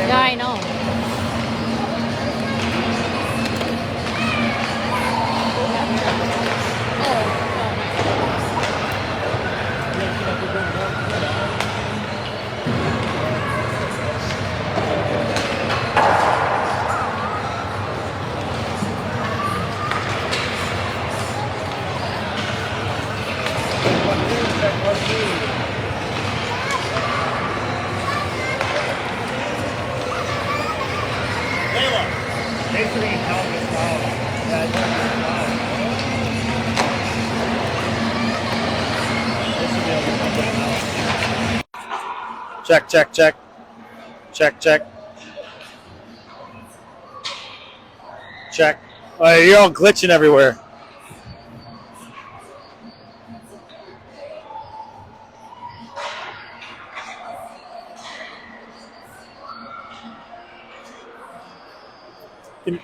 Yeah, I know. Check, check, check. Check, check. Check. Oh, you're all glitching everywhere.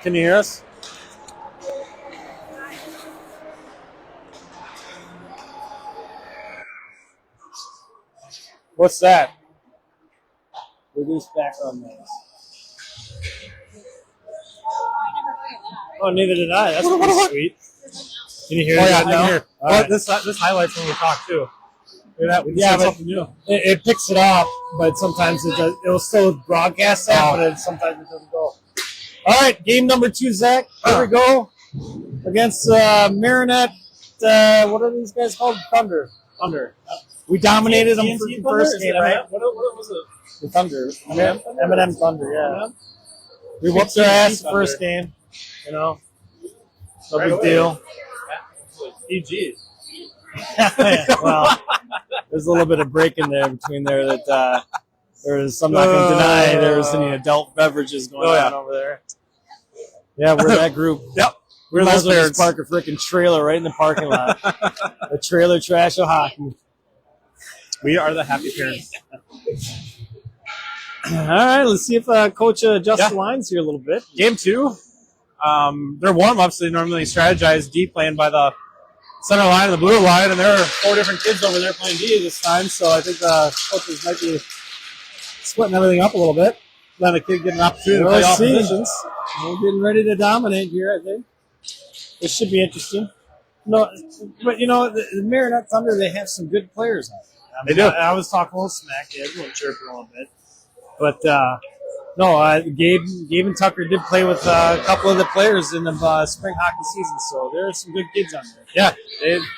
Can you hear us? What's that? Reduce background noise. Oh, neither did I. That's pretty sweet. Can you hear that now? Hear. Well, right. This highlights when we talk too. Look at that. We yeah, but something new. It picks it up, but sometimes it does. It'll still broadcast that, but sometimes it doesn't go. All right, game number 2, Zach. Here we go against Marinette. What are these guys called? Thunder. We dominated them for the first game, right? What was it? The Thunder. M&M Thunder, yeah. We whooped their ass the first game. You know, no big deal. PG. Well, there's a little bit of break in there between there that there's. I'm not going to deny there was any adult beverages going on over there. Yeah, we're that group. Yep. We might as well just park a freaking trailer right in the parking lot. A trailer trash of hockey. We are the happy parents. All right, let's see if Coach adjusts the lines here a little bit. Game 2. They're warm-ups. They normally strategize D playing by the center line and the blue line, and there are 4 different kids over there playing D this time, so I think coaches might be splitting everything up a little bit. Let a kid get an opportunity to play off positions. We're getting ready to dominate here, I think. This should be interesting. No, but, you know, the Marinette Thunder, they have some good players on it. They do. I was talking a little smack. They had a little chirp a little bit. But, Gabe and Tucker did play with a couple of the players in the spring hockey season, so there are some good kids on there. Yeah,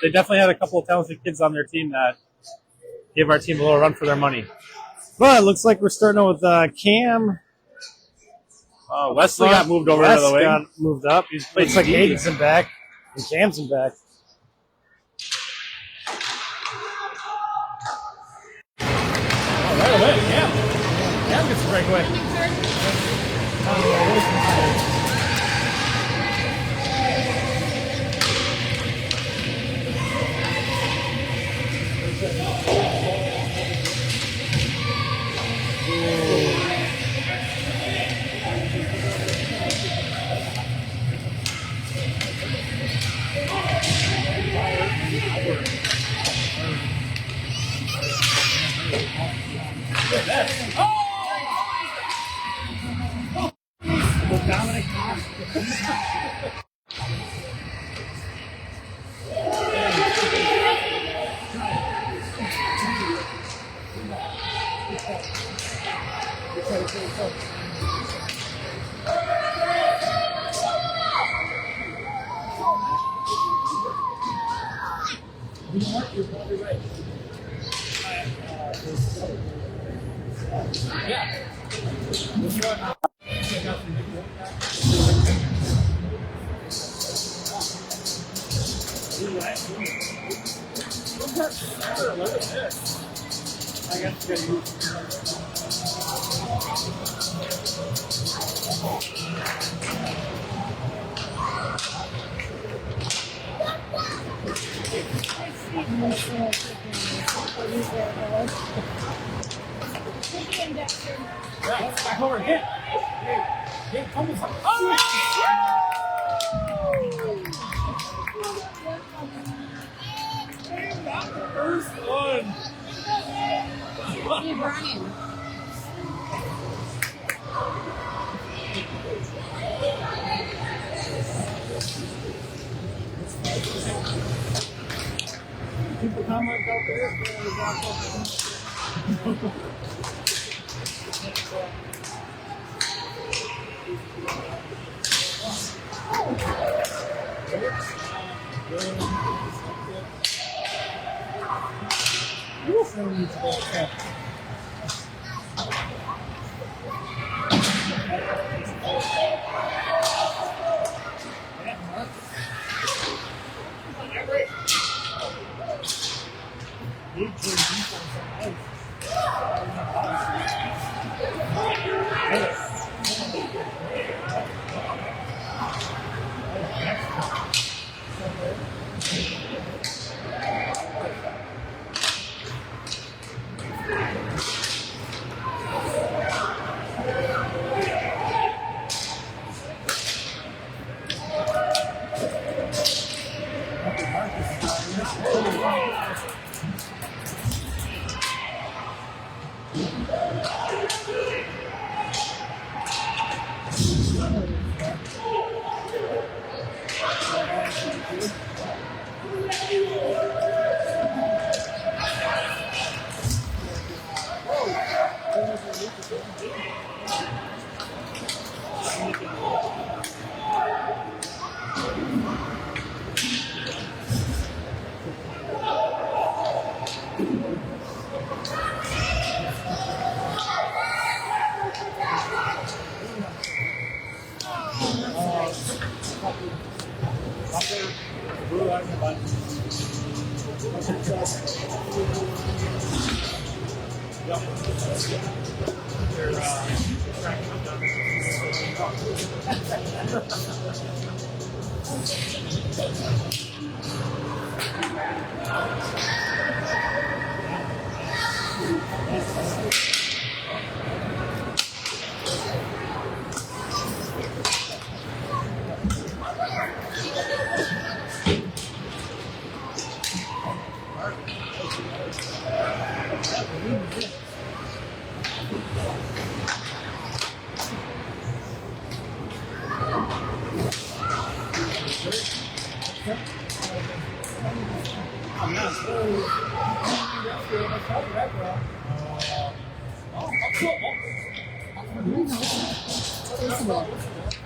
they definitely had a couple of talented kids on their team that gave our team a little run for their money. Well, it looks like we're starting out with Cam. Wesley got moved over to the wing. Got moved up. It's like Hayden's in back and Cam's in back. Right away, Cam gets a breakaway. Back over, hit. Gabe, come with first one. Keep running. People comment out there.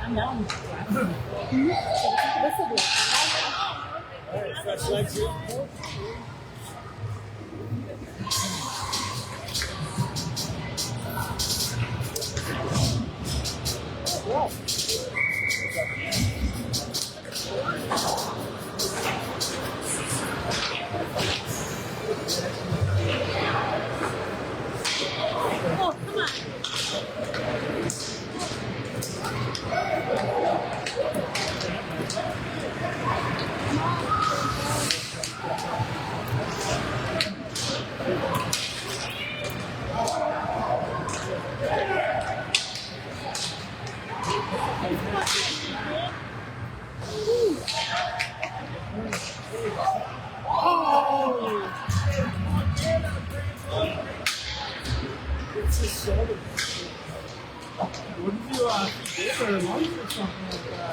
I'm down. Fresh legs here. Oh, come on. Wouldn't you feed Gabe or lunch or something like that?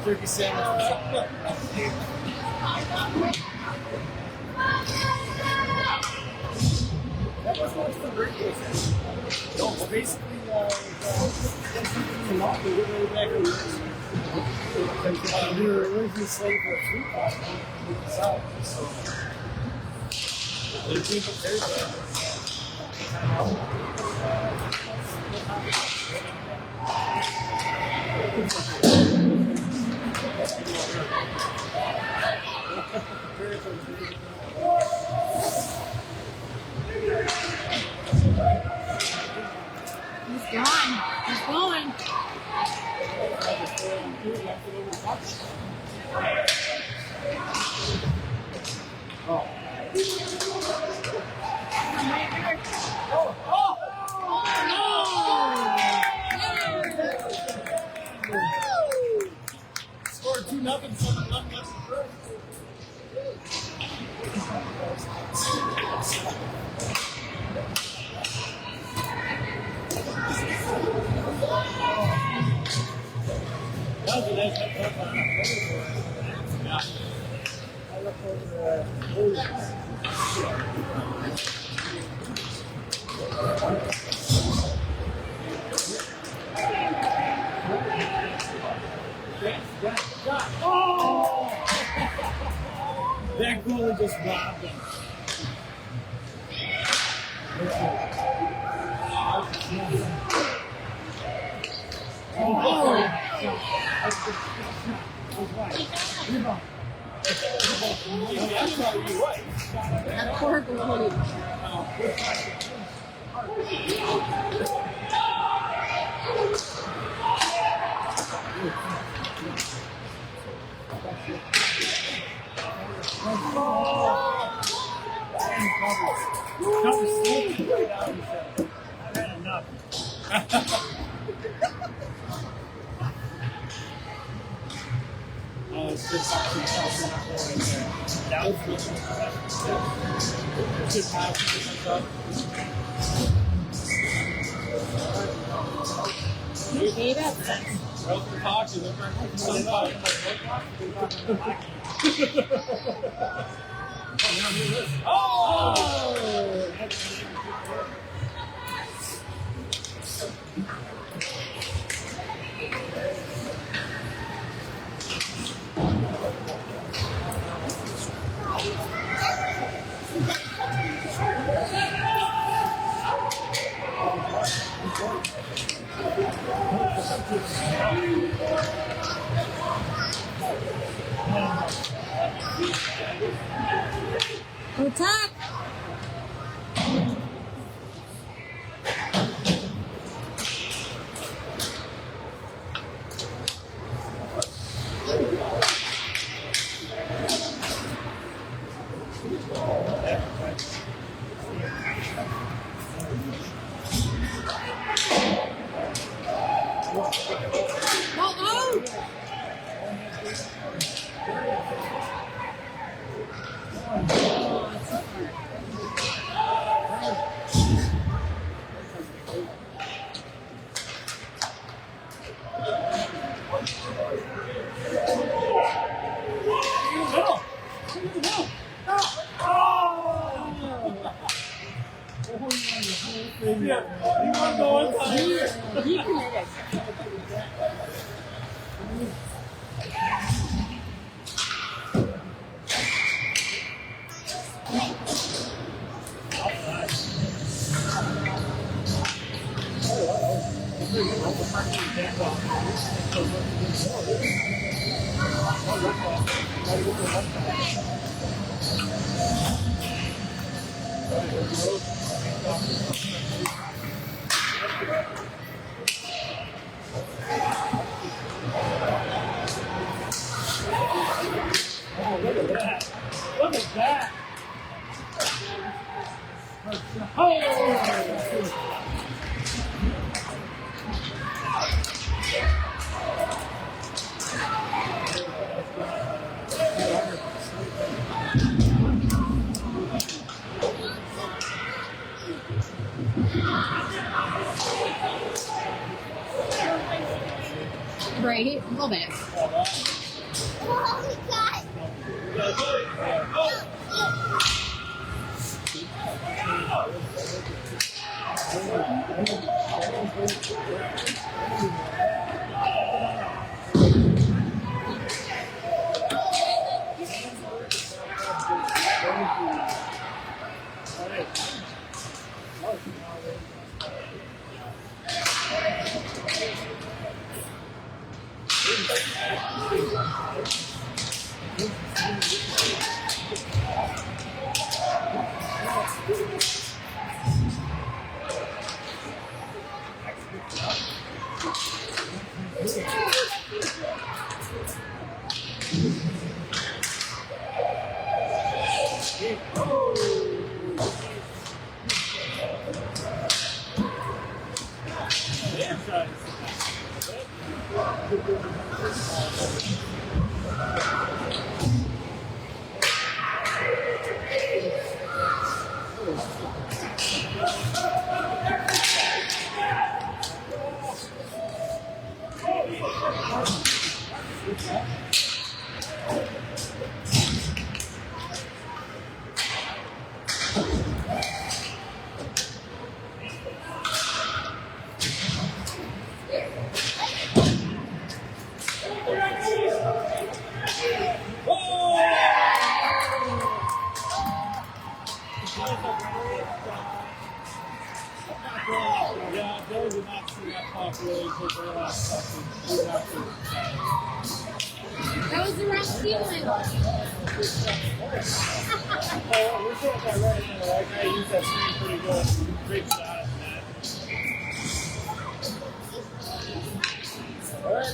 Turkey sandwich. That was much for birthday. No, basically, we were originally slated for a fruit box. So they came prepared for He's gone. He's going. Scored 2-0, 7-1 left in first. That was a nice hit. I look over Oh! That goalie just robbed him. That poor goalie. Oh, it's just that was good. Just half Gabe up. Go top. He committed. Look at that. Oh! Right? A little bit. That was the wrong feeling. We're sitting at that right in there. I used that swing pretty good. Great shot. All right.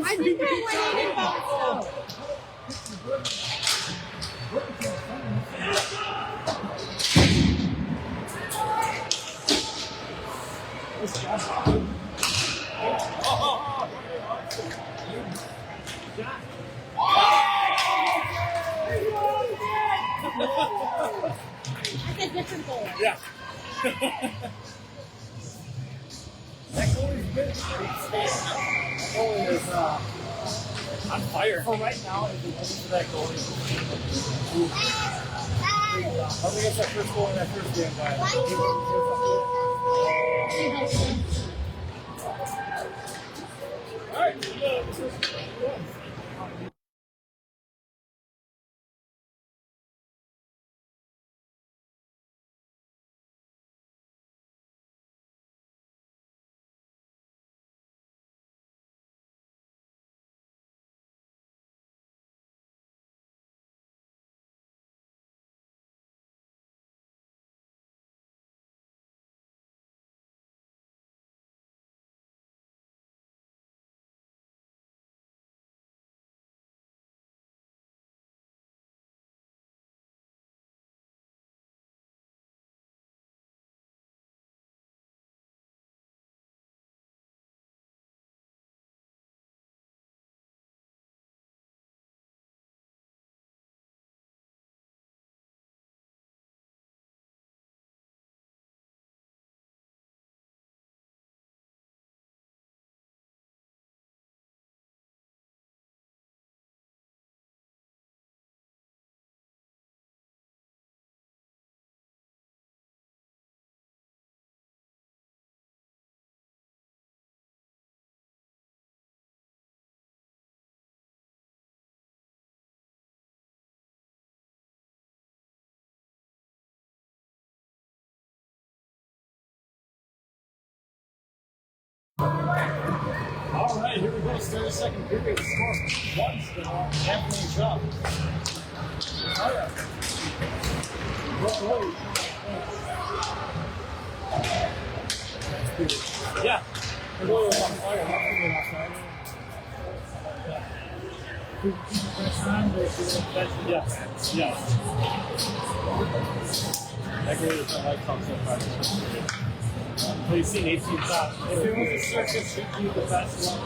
I think that went in and bounced out. different goal. Yeah. That goalie's good. Goalie is on fire. For right now, if it wasn't for that goalie, I think it's that first goal in that first game. All right. All right, here we go. Start the second period. Score once to Anthony Chubb. Oh, yeah. Yeah. They're really on fire. Not really on fire. Yeah. Yeah. That goal is not like top so far. Well, you've seen 18 shots. If it was a circus, you'd be the best one.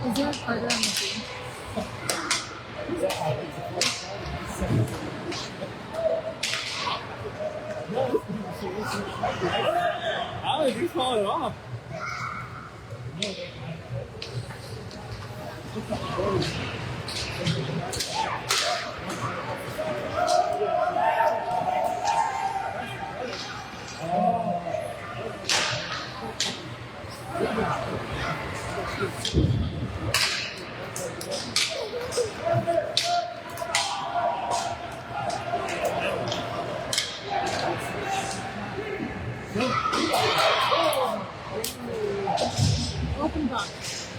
Is there a Carter on the team? How did you call it off? Open box.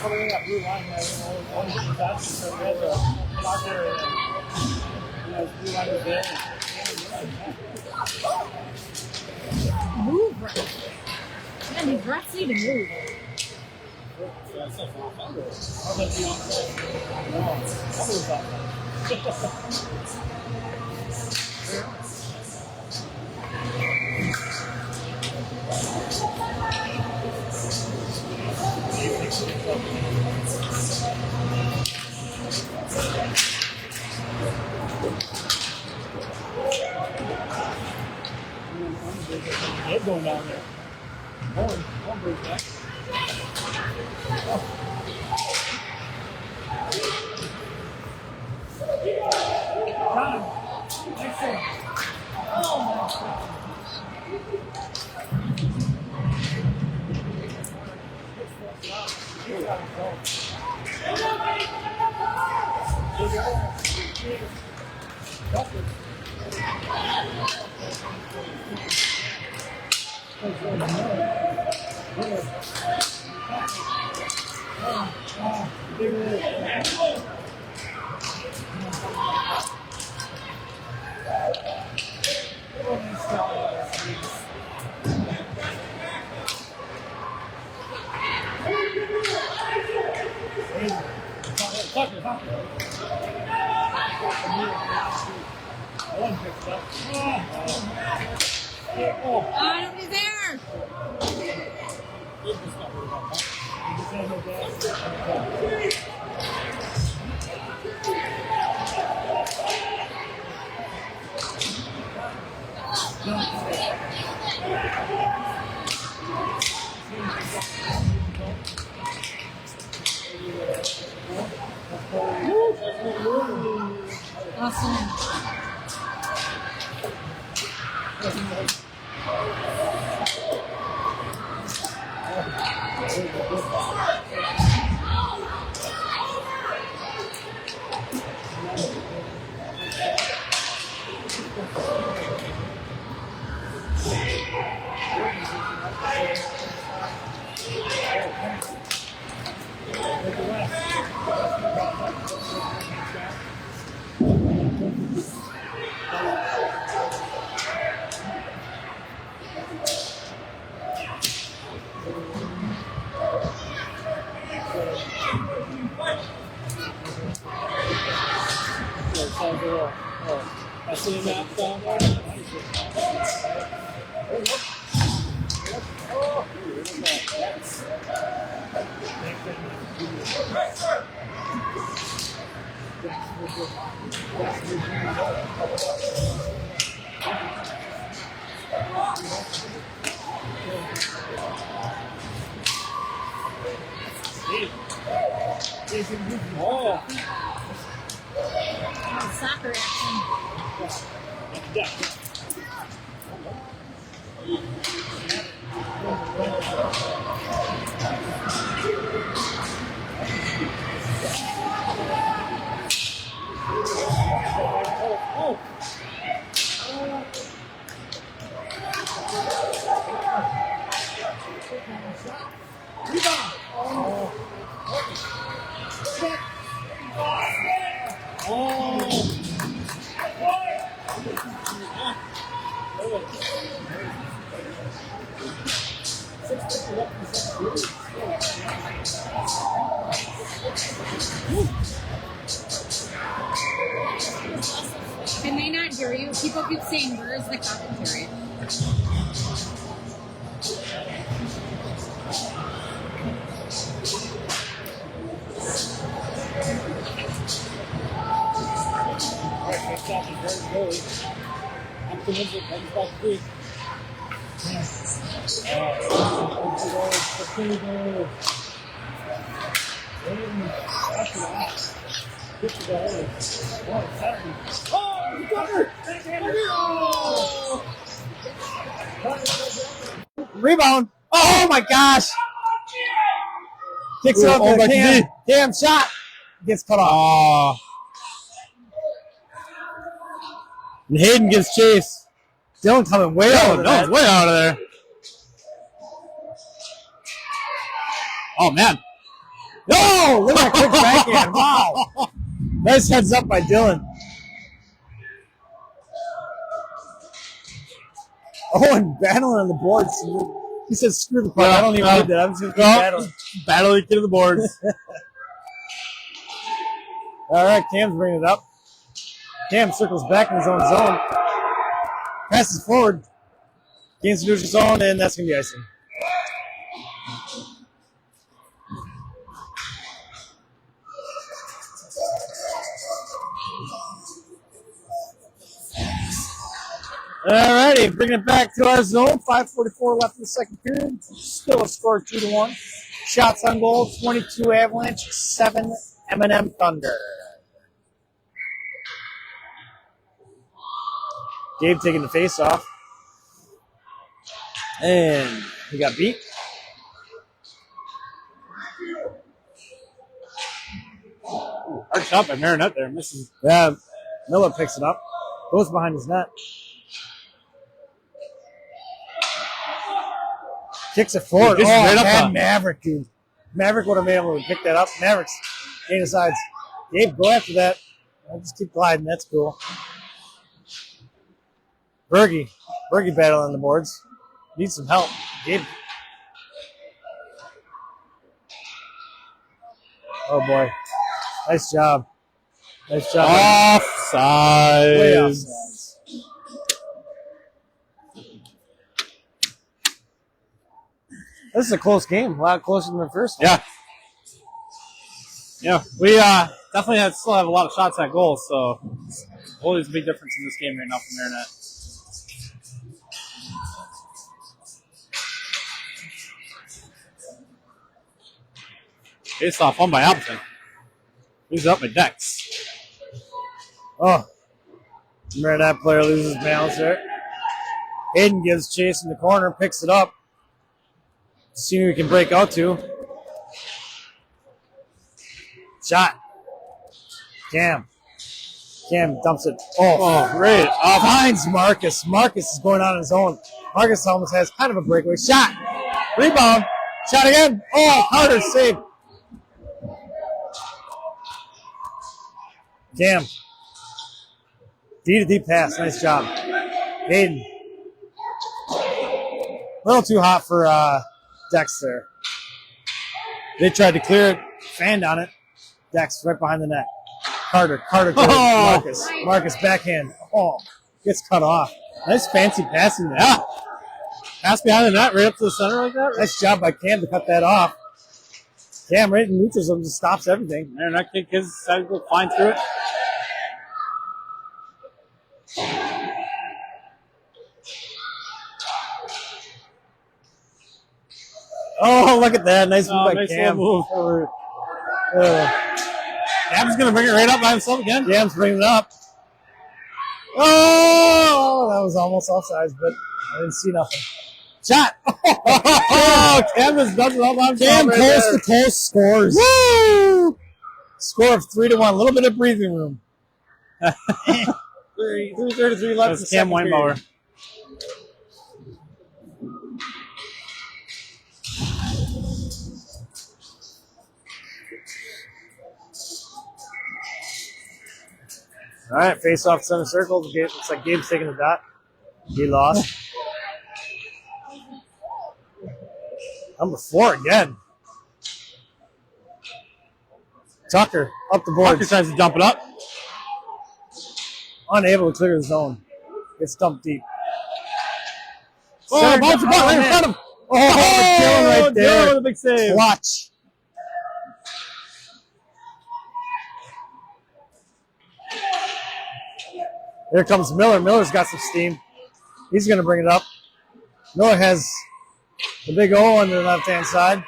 Coming in that blue line, one of the best, so we had to block there and blue line was there. Move right. Man, these rats need to move. Yeah, it's not for I'll let you on set. No, that was up. Gabe going down there. One break back. Nobody's there. Awesome. I see him out down there. Oh. Soccer action. Can they not hear you? People keep saying, where's the commentary? I'm convinced it comes back free. Rebound. Oh my gosh! Kicks it up back there. to Damn shot. Gets cut off. And Hayden gets chased. Dylan coming way out of No, that. way out of there. Oh, man. No! Look at that quick backhand. Wow. Nice heads up by Dylan. Oh, and battling on the boards. He said, screw the puck. I don't even need that. I'm just going to keep battling. Battling to the boards. All right, Cam's bringing it up. Cam circles back in his own zone. Passes forward. Gains the neutral zone, and that's going to be icing. All righty, bringing it back to our zone. 5:44 left in the second period. Still a score 2-1. Shots on goal, 22 Avalanche, 7 M&M Thunder. Gabe taking the face off. And he got beat. Hard shot by Marinette there. Misses. Yeah, Miller picks it up. Goes behind his net. Kicks it forward. Dude, this is right up bad the- Maverick, dude. Maverick would have been able to pick that up. Maverick's gain of sides. Gabe, go after that. I'll just keep gliding. That's cool. Bergie battle on the boards. Needs some help. Gabe. Oh, boy. Nice job. Nice job. Offside. Way offsides. This is a close game. A lot closer than the first one. Yeah. Yeah, we definitely still have a lot of shots at goal, so goal is a big difference in this game right now for Marinette. Face off won by Appleton. Moves up by Dex. Oh. Marinette player loses balance there. Hayden gives chase in the corner, picks it up. See who he can break out to. Shot. Cam dumps it. Oh, great. Finds Marcus. Marcus is going on his own. Marcus almost has kind of a breakaway. Shot. Rebound. Shot again. Oh, Carter saved. Cam. D-to-D pass. Nice job. Hayden. A little too hot for Dex there. They tried to clear it. Fanned on it. Dex right behind the net. Carter. Marcus. Marcus backhand. Oh, gets cut off. Nice fancy passing there. Yeah. Pass behind the net, right up to the center like that. Nice job by Cam to cut that off. Cam right in neutral zone just stops everything. Marinette kick his side to go flying through it. Oh, look at that. Nice move by nice Cam. little move. Cam's going to bring it right up by himself again. Cam's bringing it up. Oh, that was almost offsides, but I didn't see nothing. Shot. Oh, Cam has done it all by himself. Cam right coast there. to coast scores. Woo! Score of 3-1. A little bit of breathing room. 3:33 left. That's Cam Weinbauer. All right, face off center circle. Looks like Gabe's taking the dot. He lost. Number 4 again. Tucker up the board. Tucker tries to dump it up. Unable to clear the zone. Gets dumped deep. Oh, bounce the ball right in front of him. Oh, Dylan right there. Dylan with a big save. Watch. Here comes Miller. Miller's got some steam. He's going to bring it up. Miller has the big O on the left-hand side.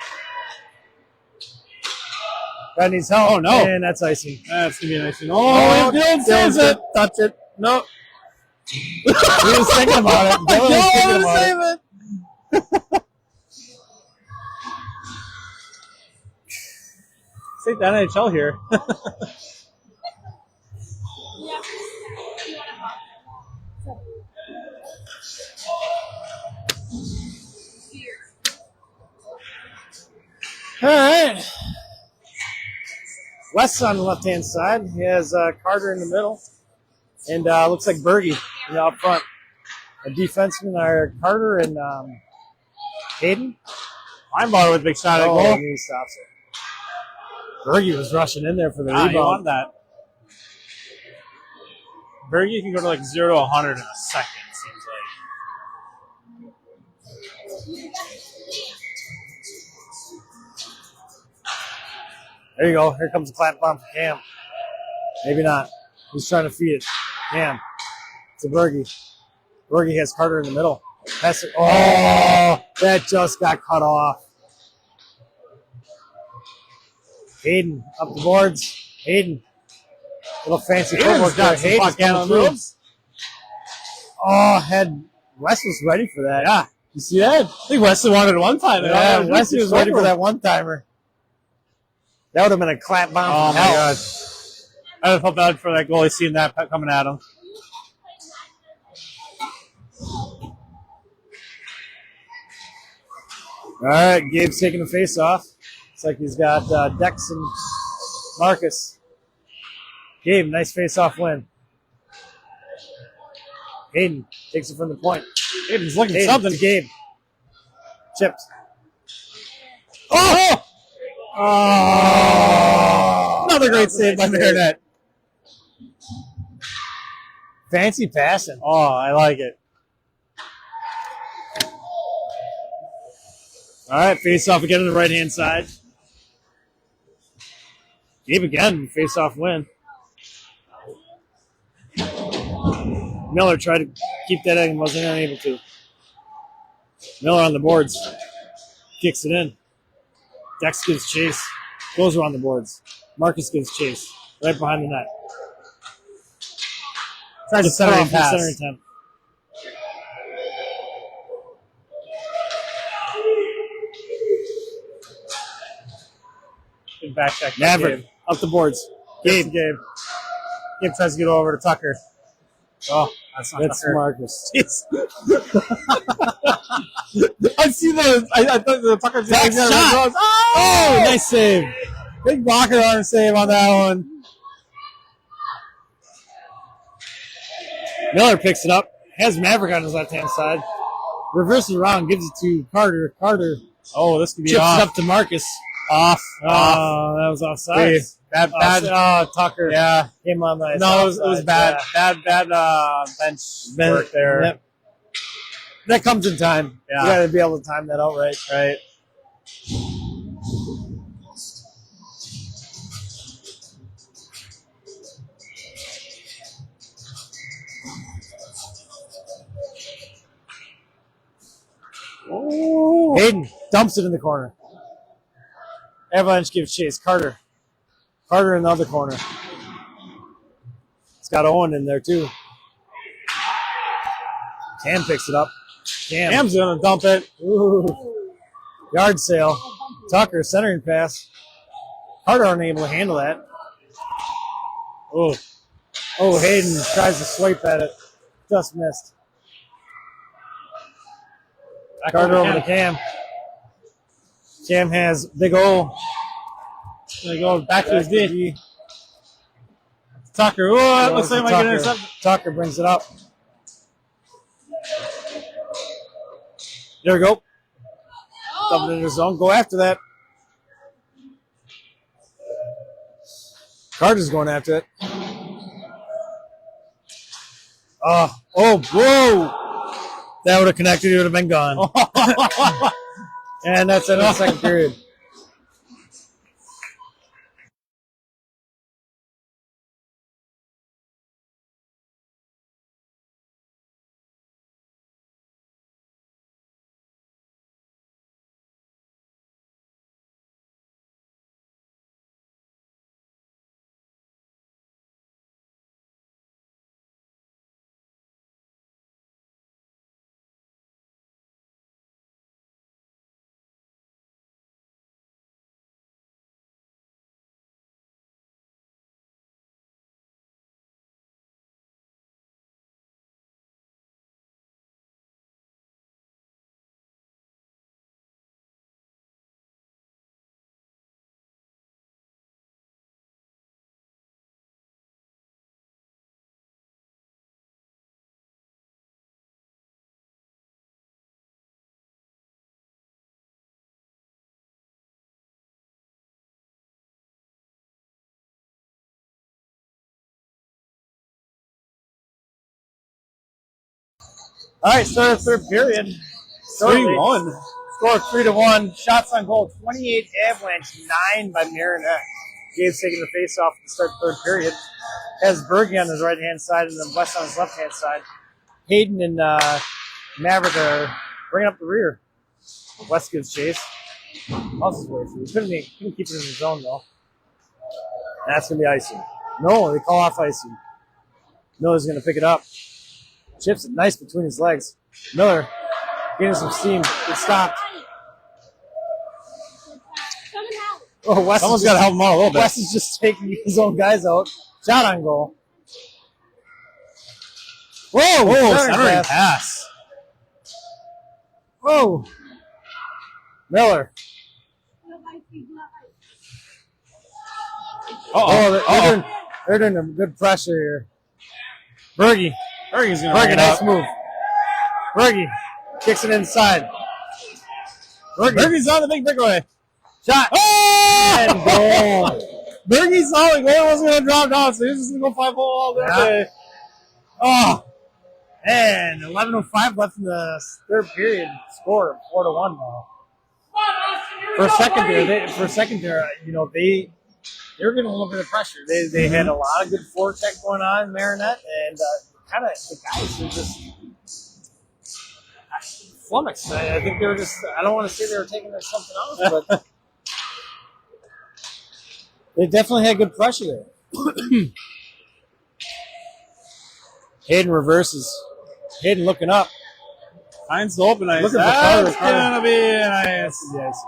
Guy needs help. Oh, no. And that's icing. That's going to be an icing. Oh, Dylan saves it. Touch it. No. He was thinking about it. Dylan was thinking about it. Take the NHL here. All right. Wes on the left-hand side. He has Carter in the middle. And looks like Bergie up front. A defenseman are Carter and Hayden. Weinbauer with a big shot at Oh, goal. he stops it. Bergie was rushing in there for the You rebound. want that. Bergie can go to like 0 to 100 in a second, it seems like. There you go. Here comes a clap bomb for Cam. Maybe not. He's trying to feed it. Cam. To Bergie. Bergie has Carter in the middle. Pass it. Oh, that just got cut off. Hayden up the boards. Hayden. Little fancy footwork there. Hayden's coming through. Oh, Wes was ready for that. Yeah. You see that? I think Wesley wanted it one time. Yeah, Wesley was ready for that one-timer. That would have been a clap bomb. Oh, from my hell. God. I would felt bad for that goalie seeing that coming at him. All right, Gabe's taking the face off. Looks like he's got Dexton, Marcus. Gabe, nice face off win. Hayden takes it from the point. Hayden's looking Hayden something. to Gabe. Chipped. Oh! Oh! Another great save by Marinette. Fancy passing. Oh, I like it. All right, face off again on the right hand side. Gabe again, face off win. Miller tried to keep that in, wasn't unable to. Miller on the boards. Kicks it in. Dex gives chase. Goes around the boards. Marcus gives chase. Right behind the net. Tries to centering center pass. center attempt. Good back check. by Maverick Gabe. up the boards. Gabe. Gabe. Gabe tries to get over to Tucker. Oh, that's not That's Tucker. Marcus. Jeez. I see the. I thought the Tucker Back shot. Oh, nice save. Big blocker arm save on that one. Miller picks it up. Has Maverick on his left hand side. Reverses around, gives it to Carter. Carter Oh, this could be chips off. it up to Marcus. Off. Oh, that was offside. Wait, bad. Tucker Yeah. came on nice. No, it was Offside, bad. yeah. Bad bench work there. Yep. That comes in time. Yeah. You got to be able to time that out right. Right. Ooh. Hayden dumps it in the corner. Avalanche gives chase. Carter. Carter in the other corner. It's got Owen in there too. Cam picks it up. Cam's gonna dump it. Ooh. Yard sale. Tucker centering pass. Carter unable to handle that. Oh, Oh, Hayden tries to swipe at it. Just missed. Carter over to Cam. Cam has big O. gonna go back to his Back to D. D. Tucker. Oh, that Goes looks to like I might get Tucker. intercepted. Tucker brings it up. There we go. Dumped it in his zone. Go after that. Carter's going after it. Oh, whoa. That would have connected. He would have been gone. And that's in the second period. All right, start of third period. 3-1. Score 3-1. Shots on goal, 28 Avalanche, 9 by Marinette. Gabe's taking the face off to start third period. Has Berg on his right-hand side and then West on his left-hand side. Hayden and Maverick are bringing up the rear. West gives chase. Hustles way through. Couldn't keep it in the zone, though. That's going to be icing. No, they call off icing. Miller's going to pick it up. Chips it nice between his legs. Miller getting some steam. It stopped. Oh, Wes Someone's got to help him out a little bit. Wes is just taking his own guys out. Shot on goal. Whoa! Whoa, centering centering pass. Whoa! Miller. They're doing a good pressure here. Bergie. Bergie's going to Bergie, nice move. Bergie kicks it inside. Bergie's on the big breakaway. Shot. Oh! And goal. Bergie saw the goal wasn't going to drop down, so he was just going to go 5-0 all day. Oh. And 11:05 left in the third period. Score 4-1 now. For a second there, you know, they were getting a little bit of pressure. They had a lot of good forecheck going on in Marinette, and kind of the guys were just flummoxed. I think they were just. I don't want to say they were taking something else, but they definitely had good pressure there. Hayden reverses. Hayden looking up. Finds the open ice. Looking for That's Carter. going to be nice. Yes.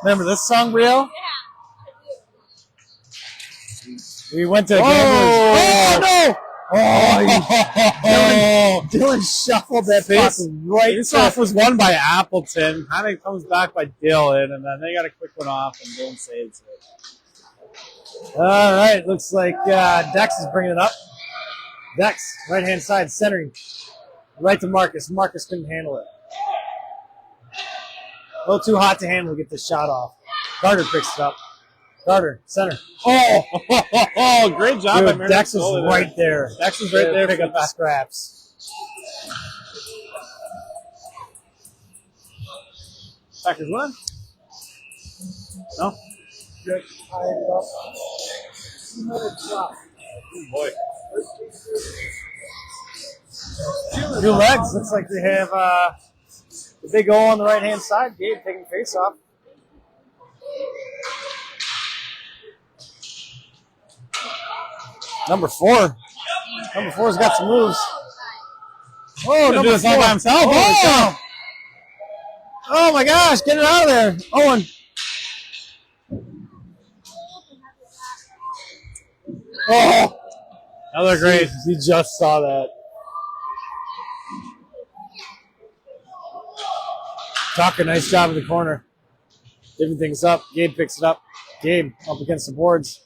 Remember this song, Brielle? We went to Oh, no! Dylan shuffled that puck right. This off was won by Appleton. Kind of comes back by Dylan, and then they got a quick one off, and Dylan saves it. All right, looks like Dex is bringing it up. Dex, right-hand side, centering. Right to Marcus. Marcus couldn't handle it. A little too hot to handle to get this shot off. Carter picks it up. Carter, center. Oh, great job. Dude, Dex was right there. Dex was right there. Pick up the scraps. Packers won? No? Good. Oh, boy. New legs. Looks like they have the big O on the right-hand side. Gabe taking face off. Number 4. Number 4's got some moves. Oh, number 4 by himself. Oh my gosh, get it out of there. Owen. Oh. Another great. He just saw that. Tucker, nice job in the corner. Giving things up. Gabe picks it up. Gabe up against the boards.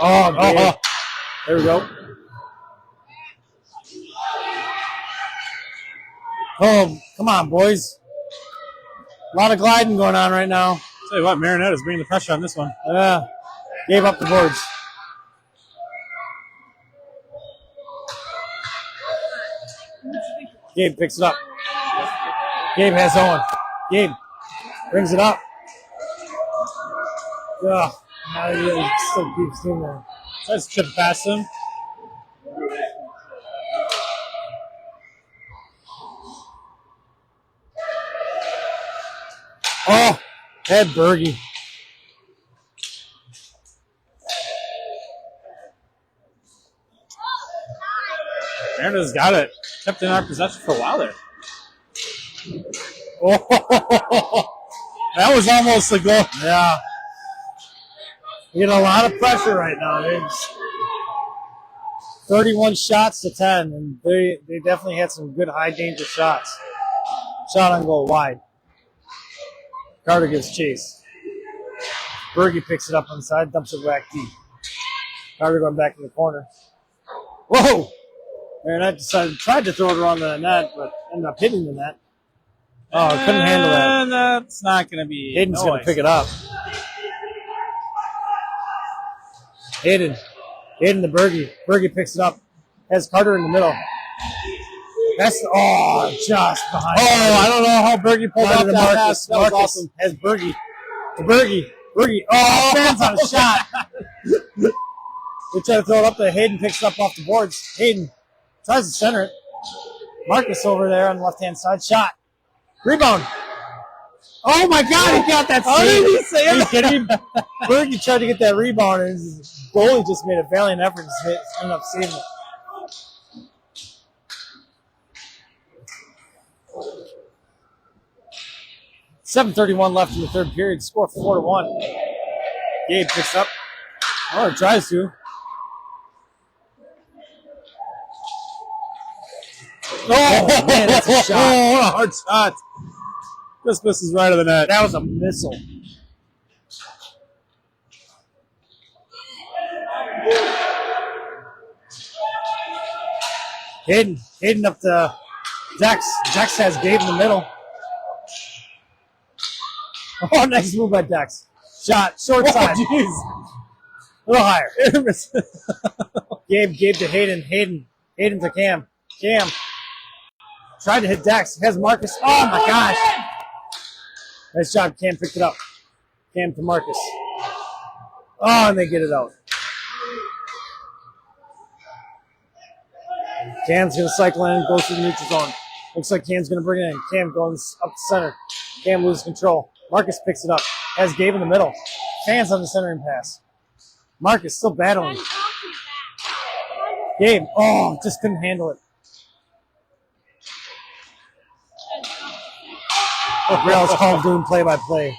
Oh, Gabe. There we go. Oh, come on, boys. A lot of gliding going on right now. Tell you what, Marinette is bringing the pressure on this one. Yeah. Gabe up the boards. Gabe picks it up. Gabe has Owen. Gabe brings it up. Ugh. Now he still keeps doing that. Tries to chip past him. Oh, head Bergie. Marinette's got it. Kept in our possession for a while there. Oh, That was almost a goal. yeah. You get a lot of pressure right now. It's 31 shots to 10, and they definitely had some good high danger shots. Shot on goal wide. Carter gives chase. Bergie picks it up on the side, dumps it back deep. Carter going back in the corner. Whoa! And tried to throw it around the net, but ended up hitting the net. Oh, couldn't handle that. And that's not going to be. Hayden's going to pick it up. Hayden to Bergie. Bergie picks it up. Has Carter in the middle. That's just behind. Oh, I don't know how Bergie pulled off that pass. That was Marcus awesome. has Bergie. To Bergie. Oh, fans on a shot. They try to throw it up there. Hayden picks it up off the boards. Hayden tries to center it. Marcus over there on the left-hand side. Shot. Rebound. Oh, my God. He got that save. How did he say Are you it? kidding me? Berg tried to get that rebound, and his goalie just made a valiant effort to end up saving it. .7:31 left in the third period. Score 4-1. Gabe picks up. Oh, he tries to. Oh, man, that's a shot. Oh, what a hard shot. Just misses right of the net. That was a missile. Hayden up to Dex. Dex has Gabe in the middle. Oh, nice move by Dex. Shot, short side. Oh, jeez. A little higher. Gabe to Hayden. Hayden to Cam. Cam tried to hit Dex. Has Marcus. Oh, my gosh. Nice job. Cam picked it up. Cam to Marcus. Oh, and they get it out. Cam's going to cycle in and go through the neutral zone. Looks like Cam's going to bring it in. Cam going up the center. Cam loses control. Marcus picks it up. Has Gabe in the middle. Fans on the centering pass. Marcus still battling. Gabe, oh, just couldn't handle it. Rails called doing play-by-play.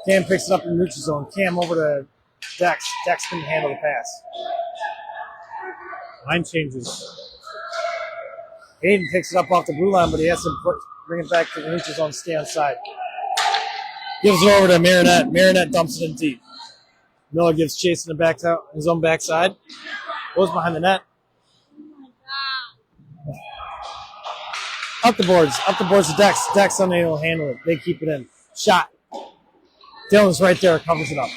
Cam picks it up in the neutral zone. Cam over to Dex. Dex couldn't handle the pass. Line changes. Hayden picks it up off the blue line, but he has to bring it back to the neutral zone, stay on side. Gives it over to Marinette. Marinette dumps it in deep. Miller gives chase in the back, his own backside. Goes behind the net. Up the boards to Dex. Dex unable to handle it. They keep it in. Shot. Dylan's right there, covers it up.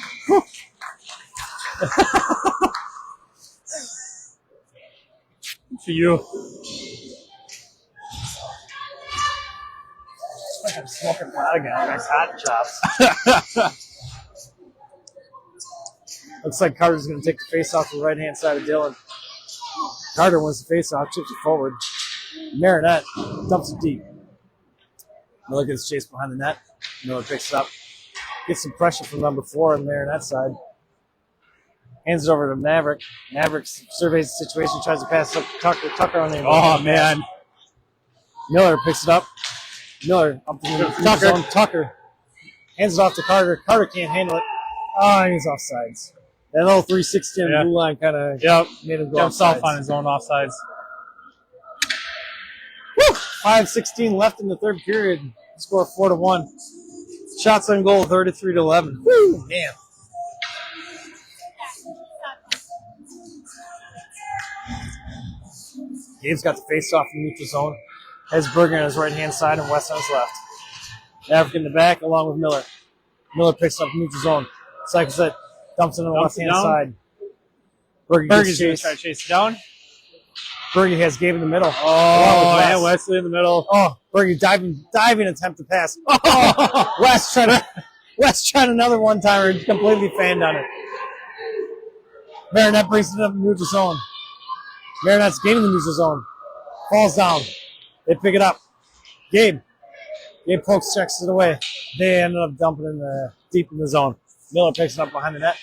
For you. I'm smoking pot again. Nice hot chops. Looks like Carter's going to take the face off the right-hand side of Dylan. Carter wins the face off, chips it forward. Marinette dumps it deep. Miller gets chased behind the net. Miller picks it up. Gets some pressure from number 4 on Marinette's side. Hands it over to Maverick. Maverick surveys the situation, tries to pass up to Tucker. Tucker on the Oh, man. Miller picks it up. Miller up to the zone. Tucker hands it off to Carter. Carter can't handle it. Oh, he's offsides. That little 360 on the blue line kind of made him go Jumps off offsides. on his own offsides. 5:16 left in the third period. Score 4-1. Shots on goal 33-11. Woo, man. Gabe's got the face off in the neutral zone. Has Berg on his right-hand side and West on his left. Maverick in the back along with Miller. Miller picks up the neutral zone. Cycles it. Dumps it on the left-hand side. Berg is going to try to chase it down. Berg has Gabe in the middle. Oh, yeah, Wesley in the middle. Oh, Berg diving attempt to pass. Oh, West tried another one-timer and completely fanned on it. Marinette brings it up in the neutral zone. Marinette's gaining the neutral zone. Falls down. They pick it up. Gabe pokes, checks it away. They ended up dumping it deep in the zone. Miller picks it up behind the net.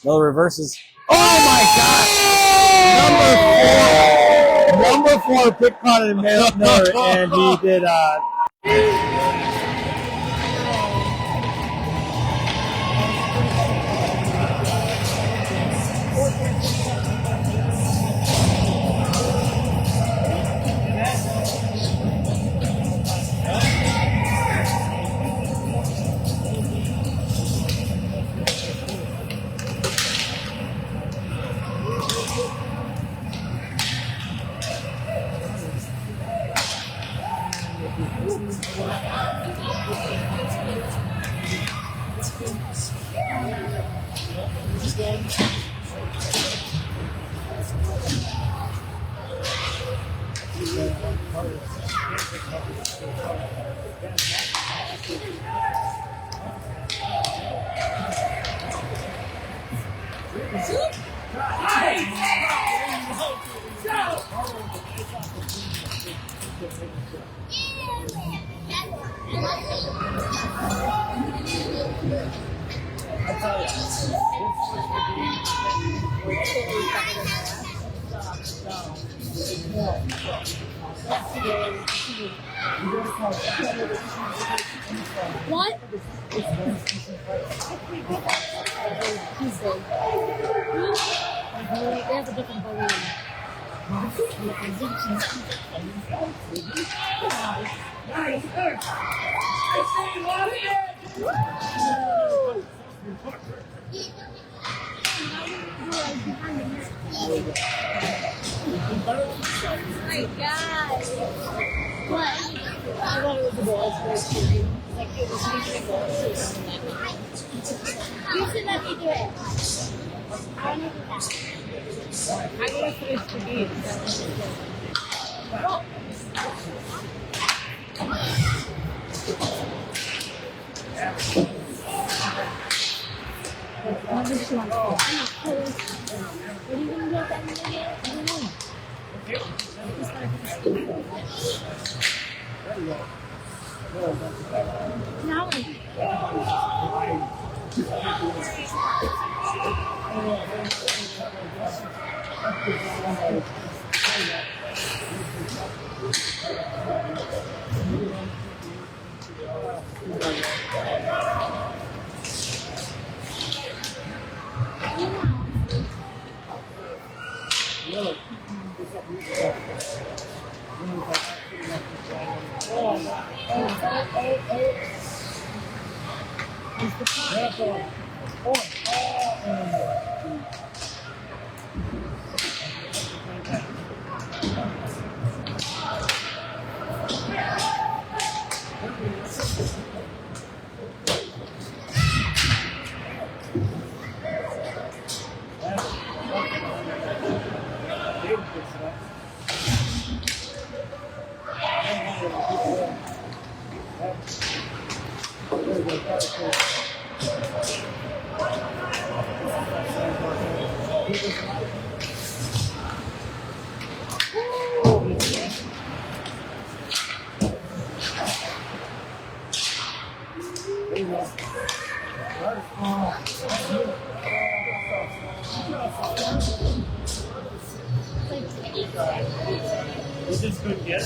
Miller reverses. Oh, my God! Number 4 pickpocketed Miller, and he did. What? He's big. They have a different balloon. Oh my God. What? I thought it was a ball. Like it was making a ball. You should let me do it. I want to do that. I want to finish the game. What does she want? What are you going to do at the end of the game? I don't know. Now Is this good yet?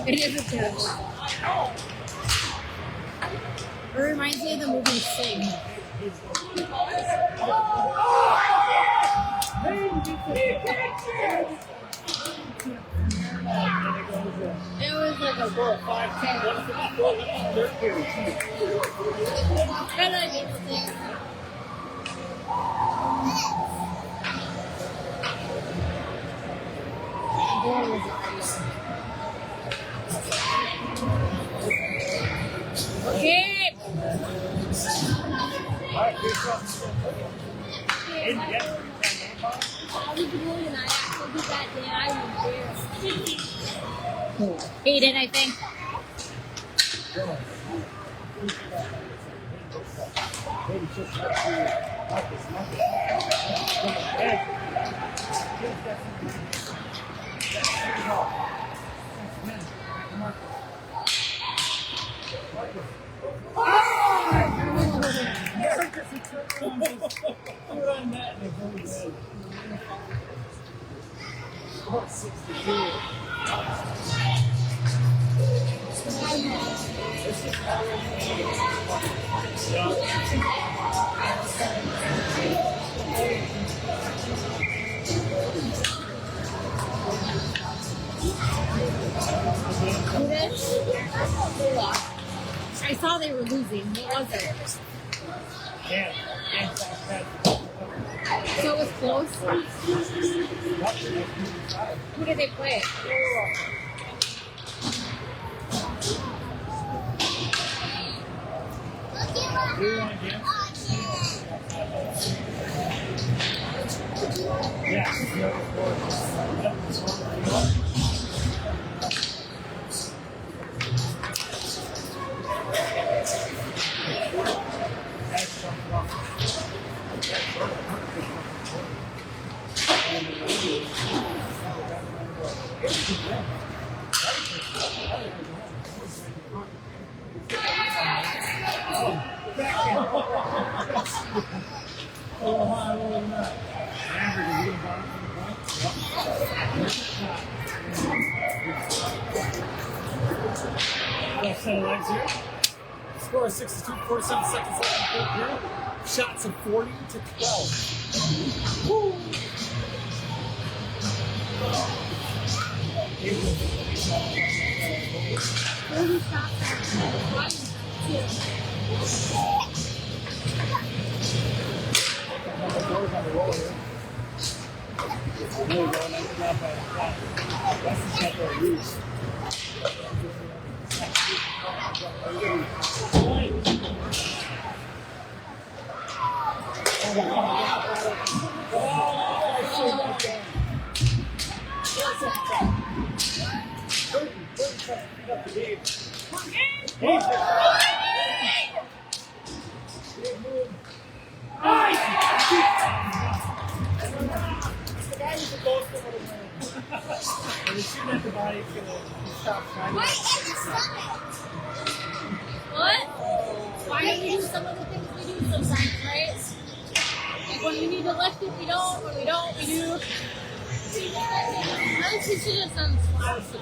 it is a terrible. It reminds me of the movie Sing. It was like a goal. 5-10. I like it. Gabe! How did you do it? I actually did that day. I was there. Hayden, I think. I saw they were losing. What was it? So it was close. Who did they play? Left center legs here. Score is 62, 47 seconds left in the third period. Shots of 40 to 12. Woo! What? Why do we do some of the things we do sometimes, right? Like when we need to lift it, we don't. When we don't, we do. I think she should have done squats.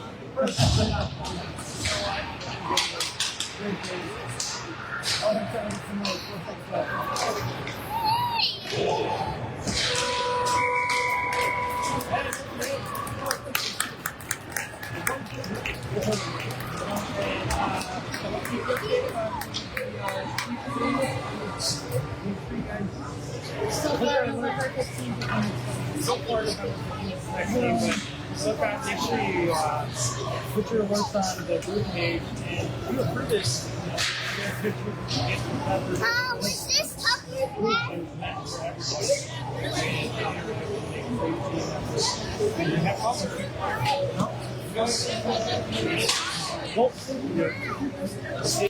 So guys, make sure you put your work on the group page and you approve this. Is this Tucker? Well,